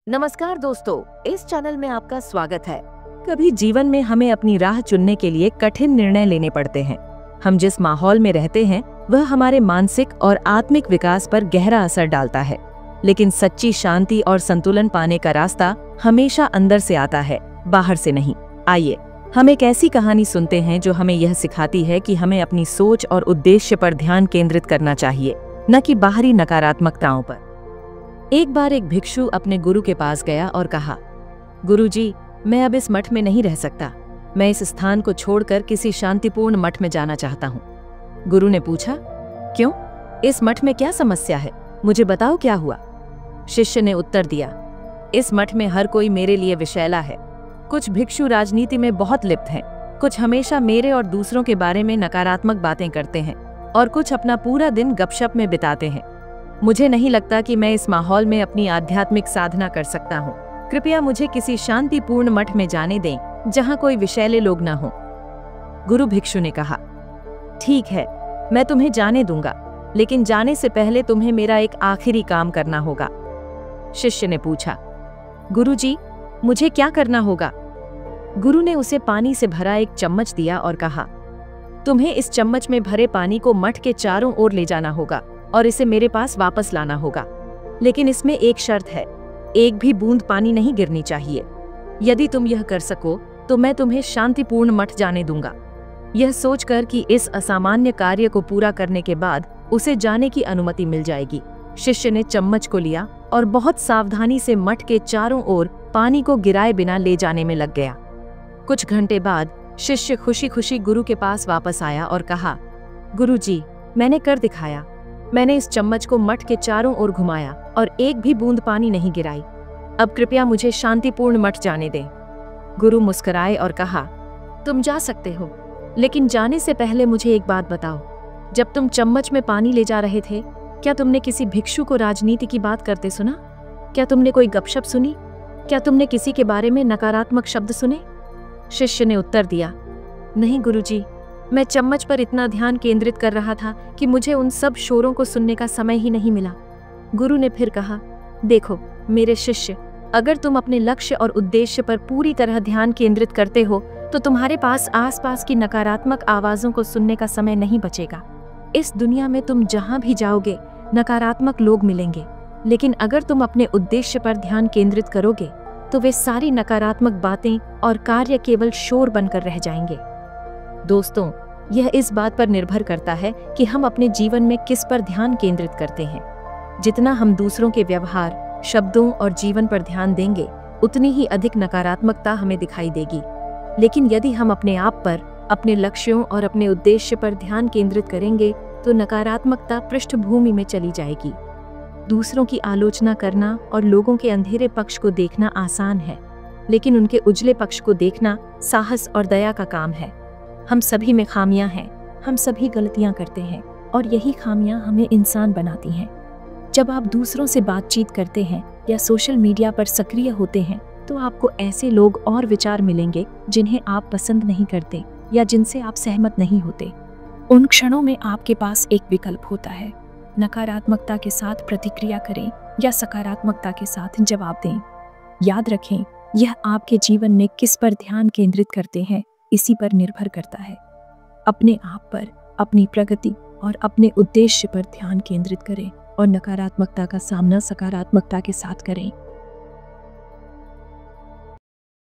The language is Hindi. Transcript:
नमस्कार दोस्तों, इस चैनल में आपका स्वागत है। कभी जीवन में हमें अपनी राह चुनने के लिए कठिन निर्णय लेने पड़ते हैं। हम जिस माहौल में रहते हैं वह हमारे मानसिक और आत्मिक विकास पर गहरा असर डालता है, लेकिन सच्ची शांति और संतुलन पाने का रास्ता हमेशा अंदर से आता है, बाहर से नहीं। आइए हम एक ऐसी कहानी सुनते हैं जो हमें यह सिखाती है कि हमें अपनी सोच और उद्देश्य पर ध्यान केंद्रित करना चाहिए, न कि बाहरी नकारात्मकताओं पर। एक बार एक भिक्षु अपने गुरु के पास गया और कहा, गुरुजी, मैं अब इस मठ में नहीं रह सकता। मैं इस स्थान को छोड़कर किसी शांतिपूर्ण मठ में जाना चाहता हूँ। गुरु ने पूछा, क्यों? इस मठ में क्या समस्या है? मुझे बताओ क्या हुआ? शिष्य ने उत्तर दिया, इस मठ में हर कोई मेरे लिए विषैला है। कुछ भिक्षु राजनीति में बहुत लिप्त हैं, कुछ हमेशा मेरे और दूसरों के बारे में नकारात्मक बातें करते हैं और कुछ अपना पूरा दिन गपशप में बिताते हैं। मुझे नहीं लगता कि मैं इस माहौल में अपनी आध्यात्मिक साधना कर सकता हूँ। कृपया मुझे किसी शांतिपूर्ण मठ में जाने दें जहाँ कोई विषैले लोग न हों। गुरु भिक्षु ने कहा, ठीक है, मैं तुम्हें जाने दूंगा, लेकिन जाने से पहले तुम्हें मेरा एक आखिरी काम करना होगा। शिष्य ने पूछा, गुरुजी, मुझे क्या करना होगा? गुरु ने उसे पानी से भरा एक चम्मच दिया और कहा, तुम्हें इस चम्मच में भरे पानी को मठ के चारों ओर ले जाना होगा और इसे मेरे पास वापस लाना होगा। लेकिन इसमें एक शर्त है, एक भी बूंद पानी नहीं गिरनी चाहिए। यदि तुम यह कर सको तो मैं तुम्हें शांतिपूर्ण मठ जाने दूंगा। यह सोचकर कि इस असामान्य कार्य को पूरा करने के बाद उसे जाने की अनुमति मिल जाएगी, शिष्य ने चम्मच को लिया और बहुत सावधानी से मठ के चारों ओर पानी को गिराए बिना ले जाने में लग गया। कुछ घंटे बाद शिष्य खुशी खुशी गुरु के पास वापस आया और कहा, गुरुजी, मैंने कर दिखाया। मैंने इस चम्मच को मठ के चारों ओर घुमाया और एक भी बूंद पानी नहीं गिराई। अब कृपया मुझे शांतिपूर्ण मठ जाने दें। गुरु मुस्कुराए और कहा, तुम जा सकते हो, लेकिन जाने से पहले मुझे एक बात बताओ। जब तुम चम्मच में पानी ले जा रहे थे, क्या तुमने किसी भिक्षु को राजनीति की बात करते सुना? क्या तुमने कोई गपशप सुनी? क्या तुमने किसी के बारे में नकारात्मक शब्द सुने? शिष्य ने उत्तर दिया, नहीं गुरुजी, मैं चम्मच पर इतना ध्यान केंद्रित कर रहा था कि मुझे उन सब शोरों को सुनने का समय ही नहीं मिला। गुरु ने फिर कहा, देखो मेरे शिष्य, अगर तुम अपने लक्ष्य और उद्देश्य पर पूरी तरह ध्यान केंद्रित करते हो तो तुम्हारे पास आसपास की नकारात्मक आवाजों को सुनने का समय नहीं बचेगा। इस दुनिया में तुम जहां भी जाओगे नकारात्मक लोग मिलेंगे, लेकिन अगर तुम अपने उद्देश्य पर ध्यान केंद्रित करोगे तो वे सारी नकारात्मक बातें और कार्य केवल शोर बनकर रह जाएंगे। दोस्तों, यह इस बात पर निर्भर करता है कि हम अपने जीवन में किस पर ध्यान केंद्रित करते हैं। जितना हम दूसरों के व्यवहार, शब्दों और जीवन पर ध्यान देंगे, उतनी ही अधिक नकारात्मकता हमें दिखाई देगी। लेकिन यदि हम अपने आप पर, अपने लक्ष्यों और अपने उद्देश्य पर ध्यान केंद्रित करेंगे तो नकारात्मकता पृष्ठभूमि में चली जाएगी। दूसरों की आलोचना करना और लोगों के अंधेरे पक्ष को देखना आसान है, लेकिन उनके उजले पक्ष को देखना साहस और दया का काम है। हम सभी में खामियां हैं, हम सभी गलतियां करते हैं और यही खामियां हमें इंसान बनाती हैं। जब आप दूसरों से बातचीत करते हैं या सोशल मीडिया पर सक्रिय होते हैं तो आपको ऐसे लोग और विचार मिलेंगे जिन्हें आप पसंद नहीं करते या जिनसे आप सहमत नहीं होते। उन क्षणों में आपके पास एक विकल्प होता है, नकारात्मकता के साथ प्रतिक्रिया करें या सकारात्मकता के साथ जवाब दें। याद रखें, यह आपके जीवन में किस पर ध्यान केंद्रित करते हैं इसी पर निर्भर करता है। अपने आप पर, अपनी प्रगति और अपने उद्देश्य पर ध्यान केंद्रित करें और नकारात्मकता का सामना सकारात्मकता के साथ करें।